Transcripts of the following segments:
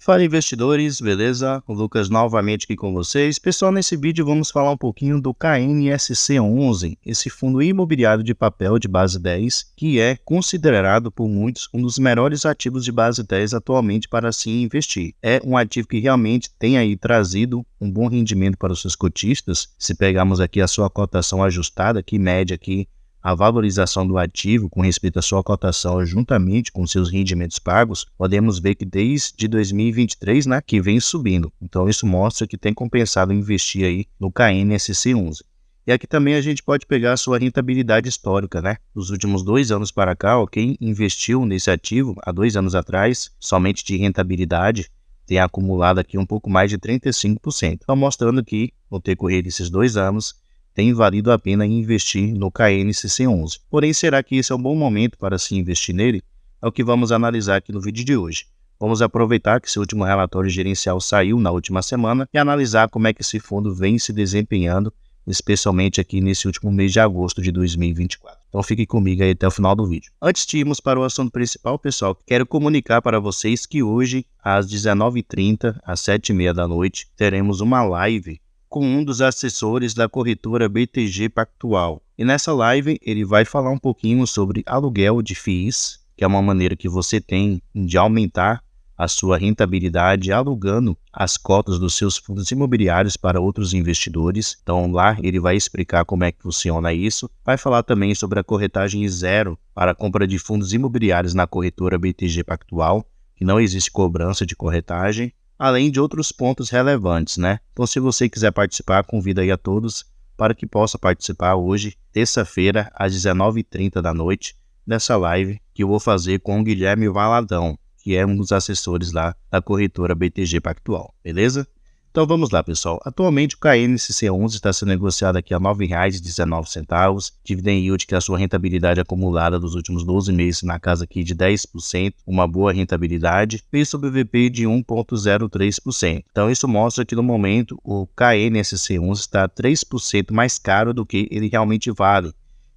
Fala investidores, beleza? O Lucas novamente aqui com vocês. Pessoal, nesse vídeo vamos falar um pouquinho do KNSC11, esse fundo imobiliário de papel de base 10, que é considerado por muitos um dos melhores ativos de base 10 atualmente para se investir. É um ativo que realmente tem aí trazido um bom rendimento para os seus cotistas. Se pegarmos aqui a sua cotação ajustada, que mede aqui a valorização do ativo com respeito à sua cotação juntamente com seus rendimentos pagos, podemos ver que desde 2023, que vem subindo. Então isso mostra que tem compensado investir aí no KNSC11. E aqui também a gente pode pegar a sua rentabilidade histórica, Dos últimos 2 anos para cá, quem investiu nesse ativo há 2 anos atrás, somente de rentabilidade, tem acumulado aqui um pouco mais de 35%. Então mostrando que no decorrer desses 2 anos, tem valido a pena investir no KNSC11. Porém, será que esse é um bom momento para se investir nele? É o que vamos analisar aqui no vídeo de hoje. Vamos aproveitar que seu último relatório gerencial saiu na última semana e analisar como é que esse fundo vem se desempenhando, especialmente aqui nesse último mês de agosto de 2024. Então fique comigo aí até o final do vídeo. Antes de irmos para o assunto principal, pessoal, quero comunicar para vocês que hoje, às 19h30, às 7h30 da noite, teremos uma live com um dos assessores da corretora BTG Pactual. E nessa live ele vai falar um pouquinho sobre aluguel de FIIs, que é uma maneira que você tem de aumentar a sua rentabilidade alugando as cotas dos seus fundos imobiliários para outros investidores. Então lá ele vai explicar como é que funciona isso. Vai falar também sobre a corretagem zero para a compra de fundos imobiliários na corretora BTG Pactual, que não existe cobrança de corretagem, além de outros pontos relevantes, Então, se você quiser participar, convido aí a todos para que possa participar hoje, terça-feira, às 19h30 da noite, nessa live que eu vou fazer com o Guilherme Valadão, que é um dos assessores lá da corretora BTG Pactual, beleza? Então vamos lá, pessoal. Atualmente o KNSC11 está sendo negociado aqui a R$ 9,19, dividend yield, que é a sua rentabilidade acumulada dos últimos 12 meses na casa aqui de 10%, uma boa rentabilidade, P sobre VP de 1,03%. Então isso mostra que no momento o KNSC11 está 3% mais caro do que ele realmente vale.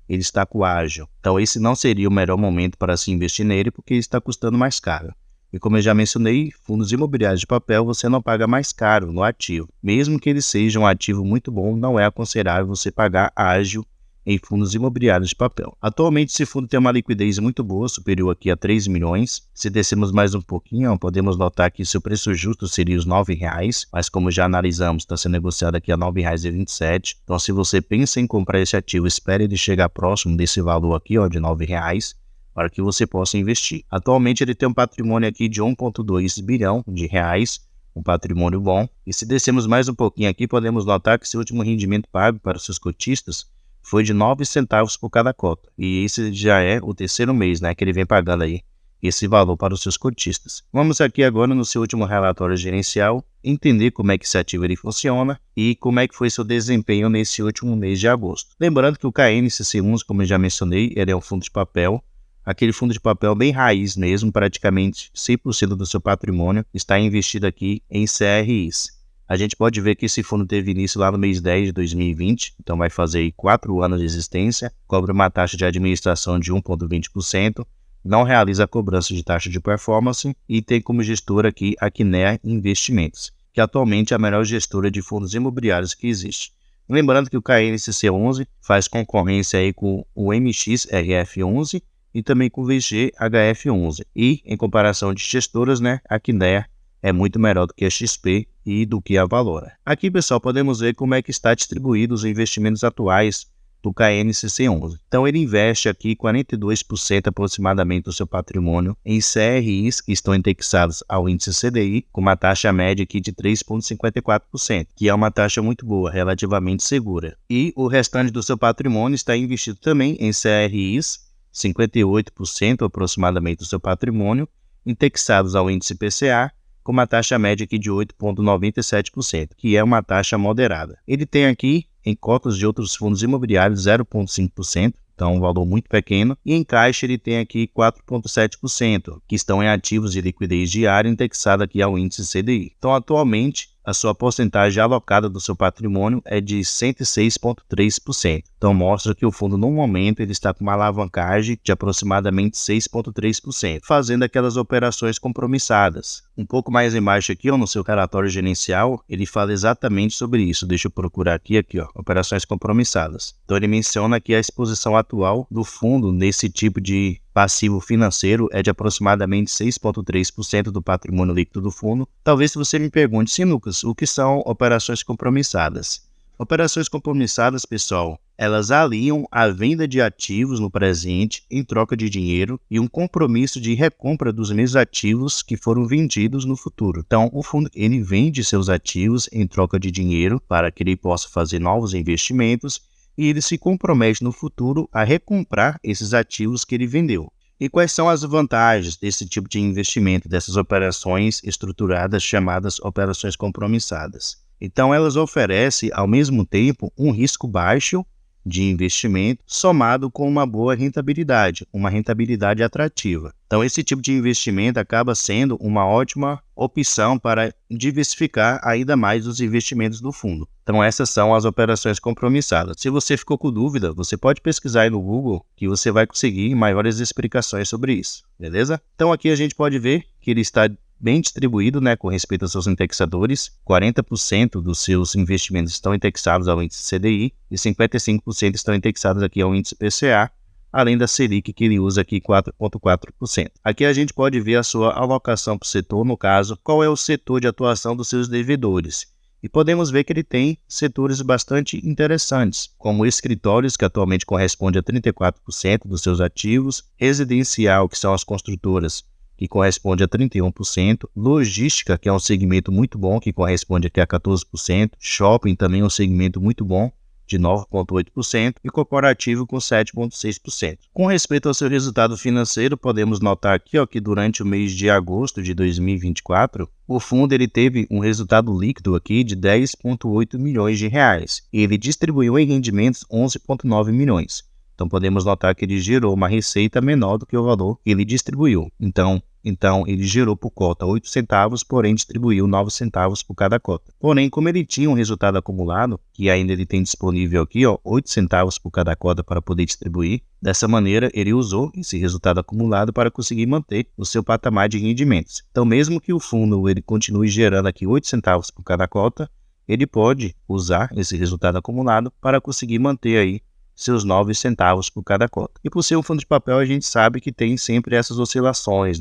Ele está com ágil. Então esse não seria o melhor momento para se investir nele, porque ele está custando mais caro. E como eu já mencionei, fundos imobiliários de papel você não paga mais caro no ativo. Mesmo que ele seja um ativo muito bom, não é aconselhável você pagar ágil em fundos imobiliários de papel. Atualmente esse fundo tem uma liquidez muito boa, superior aqui a 3 milhões. Se descermos mais um pouquinho, podemos notar que seu preço justo seria os R$ 9,00, mas como já analisamos, está sendo negociado aqui a R$ 9,27. Então se você pensa em comprar esse ativo, espere ele chegar próximo desse valor aqui, de R$ 9,00. Para que você possa investir. Atualmente ele tem um patrimônio aqui de 1,2 bilhão de reais, um patrimônio bom. E se descermos mais um pouquinho aqui, podemos notar que seu último rendimento pago para os seus cotistas foi de 9 centavos por cada cota. E esse já é o terceiro mês, que ele vem pagando aí esse valor para os seus cotistas. Vamos aqui agora no seu último relatório gerencial, entender como é que esse ativo ele funciona e como é que foi seu desempenho nesse último mês de agosto. Lembrando que o KNSC11, como eu já mencionei, ele é um fundo de papel, aquele fundo de papel bem raiz mesmo, praticamente 100% do seu patrimônio está investido aqui em CRIs. A gente pode ver que esse fundo teve início lá no mês 10 de 2020, então vai fazer aí 4 anos de existência, cobra uma taxa de administração de 1,20%, não realiza a cobrança de taxa de performance e tem como gestora aqui a Kinea Investimentos, que atualmente é a melhor gestora de fundos imobiliários que existe. Lembrando que o KNSC11 faz concorrência aí com o MXRF11, e também com o VGHF11. E, em comparação de gestoras, a Kinea é muito melhor do que a XP e do que a Valora. Aqui, pessoal, podemos ver como é que está distribuído os investimentos atuais do KNSC11. Então, ele investe aqui 42% aproximadamente do seu patrimônio em CRIs que estão indexados ao índice CDI, com uma taxa média aqui de 3,54%, que é uma taxa muito boa, relativamente segura. E o restante do seu patrimônio está investido também em CRIs, 58% aproximadamente do seu patrimônio, indexados ao índice PCA, com uma taxa média aqui de 8,97%, que é uma taxa moderada. Ele tem aqui, em cotas de outros fundos imobiliários, 0,5%, então um valor muito pequeno, e em caixa ele tem aqui 4,7%, que estão em ativos de liquidez diária indexado aqui ao índice CDI. Então atualmente a sua porcentagem alocada do seu patrimônio é de 106,3%. Então mostra que o fundo no momento ele está com uma alavancagem de aproximadamente 6,3%, fazendo aquelas operações compromissadas. Um pouco mais embaixo aqui, no seu relatório gerencial, ele fala exatamente sobre isso. Deixa eu procurar aqui, operações compromissadas. Então ele menciona que a exposição atual do fundo nesse tipo de passivo financeiro é de aproximadamente 6,3% do patrimônio líquido do fundo. Talvez você me pergunte, sim, Lucas, o que são operações compromissadas? Operações compromissadas, pessoal, elas aliam a venda de ativos no presente em troca de dinheiro e um compromisso de recompra dos mesmos ativos que foram vendidos no futuro. Então, o fundo ele vende seus ativos em troca de dinheiro para que ele possa fazer novos investimentos e ele se compromete no futuro a recomprar esses ativos que ele vendeu. E quais são as vantagens desse tipo de investimento, dessas operações estruturadas chamadas operações compromissadas? Então, elas oferecem, ao mesmo tempo, um risco baixo de investimento somado com uma boa rentabilidade, uma rentabilidade atrativa. Então, esse tipo de investimento acaba sendo uma ótima opção para diversificar ainda mais os investimentos do fundo. Então, essas são as operações compromissadas. Se você ficou com dúvida, você pode pesquisar aí no Google que você vai conseguir maiores explicações sobre isso, beleza? Então, aqui a gente pode ver que ele está bem distribuído, com respeito aos seus indexadores. 40% dos seus investimentos estão indexados ao índice CDI e 55% estão indexados aqui ao índice IPCA, além da Selic que ele usa aqui 4,4%. Aqui a gente pode ver a sua alocação por setor, no caso, qual é o setor de atuação dos seus devedores. E podemos ver que ele tem setores bastante interessantes, como escritórios, que atualmente corresponde a 34% dos seus ativos, residencial, que são as construtoras, que corresponde a 31%, logística, que é um segmento muito bom, que corresponde aqui a 14%, shopping também é um segmento muito bom, de 9,8%, e corporativo com 7,6%. Com respeito ao seu resultado financeiro, podemos notar aqui que durante o mês de agosto de 2024, o fundo ele teve um resultado líquido aqui de 10,8 milhões de reais, e ele distribuiu em rendimentos 11,9 milhões. Então, podemos notar que ele gerou uma receita menor do que o valor que ele distribuiu. Então ele gerou por cota 8 centavos, porém distribuiu 9 centavos por cada cota. Porém, como ele tinha um resultado acumulado, que ainda ele tem disponível aqui, 8 centavos por cada cota para poder distribuir, dessa maneira ele usou esse resultado acumulado para conseguir manter o seu patamar de rendimentos. Então, mesmo que o fundo ele continue gerando aqui 8 centavos por cada cota, ele pode usar esse resultado acumulado para conseguir manter aí seus 9 centavos por cada cota. E por ser um fundo de papel, a gente sabe que tem sempre essas oscilações,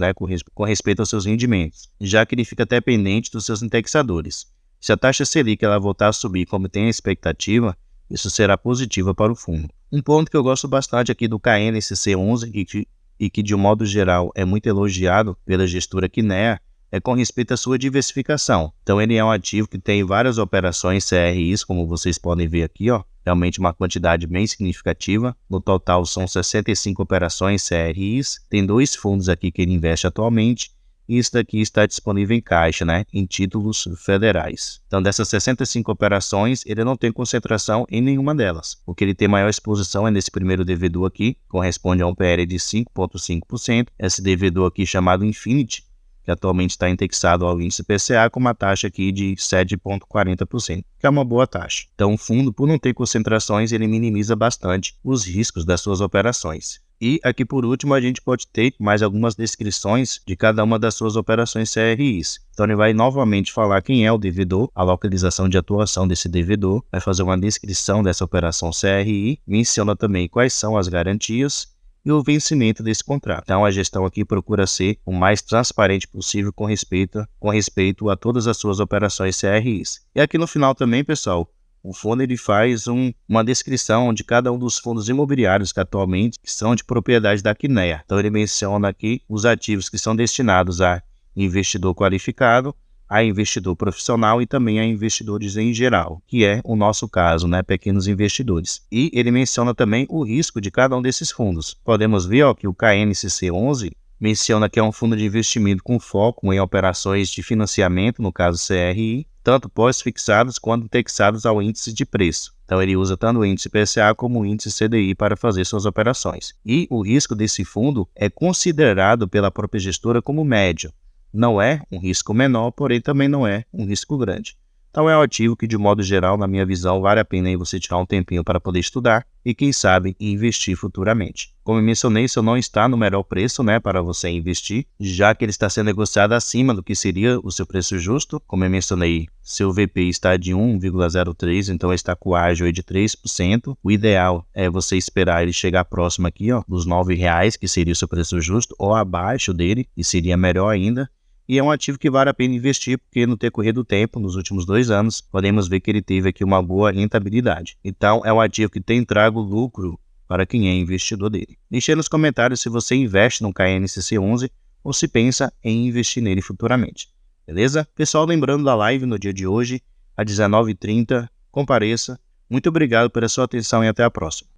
com respeito aos seus rendimentos, já que ele fica até pendente dos seus indexadores. Se a taxa Selic ela voltar a subir como tem a expectativa, isso será positivo para o fundo. Um ponto que eu gosto bastante aqui do KNSC11 e que de um modo geral é muito elogiado pela gestora Kinea, é com respeito à sua diversificação. Então ele é um ativo que tem várias operações CRIs, como vocês podem ver aqui, realmente uma quantidade bem significativa. No total são 65 operações CRIs, tem 2 fundos aqui que ele investe atualmente, e isso daqui está disponível em caixa, em títulos federais. Então dessas 65 operações, ele não tem concentração em nenhuma delas. O que ele tem maior exposição é nesse primeiro devedor aqui, corresponde a um PL de 5,5%, esse devedor aqui chamado Infinity, que atualmente está indexado ao índice IPCA com uma taxa aqui de 7,40%, que é uma boa taxa. Então o fundo, por não ter concentrações, ele minimiza bastante os riscos das suas operações. E aqui por último a gente pode ter mais algumas descrições de cada uma das suas operações CRIs. Então ele vai novamente falar quem é o devedor, a localização de atuação desse devedor, vai fazer uma descrição dessa operação CRI, menciona também quais são as garantias e o vencimento desse contrato. Então a gestão aqui procura ser o mais transparente possível com respeito a todas as suas operações CRIs. E aqui no final também, pessoal, o fundo ele faz uma descrição de cada um dos fundos imobiliários que atualmente são de propriedade da Kinea. Então ele menciona aqui os ativos que são destinados a investidor qualificado, a investidor profissional e também a investidores em geral, que é o nosso caso, pequenos investidores. E ele menciona também o risco de cada um desses fundos. Podemos ver que o KNCC11 menciona que é um fundo de investimento com foco em operações de financiamento, no caso CRI, tanto pós-fixados quanto indexados ao índice de preço. Então ele usa tanto o índice IPCA como o índice CDI para fazer suas operações. E o risco desse fundo é considerado pela própria gestora como médio. Não é um risco menor, porém também não é um risco grande. Então é um ativo que, de modo geral, na minha visão, vale a pena aí você tirar um tempinho para poder estudar e, quem sabe, investir futuramente. Como eu mencionei, isso não está no melhor preço, né, para você investir, já que ele está sendo negociado acima do que seria o seu preço justo. Como eu mencionei, seu VP está de 1,03, então está com ágio de 3%. O ideal é você esperar ele chegar próximo aqui, ó, dos R$9, que seria o seu preço justo, ou abaixo dele, e seria melhor ainda. E é um ativo que vale a pena investir, porque no decorrer do tempo, nos últimos 2 anos, podemos ver que ele teve aqui uma boa rentabilidade. Então, é um ativo que tem trago lucro para quem é investidor dele. Deixe nos comentários se você investe no KNSC11 ou se pensa em investir nele futuramente. Beleza? Pessoal, lembrando da live no dia de hoje, às 19h30, compareça. Muito obrigado pela sua atenção e até a próxima.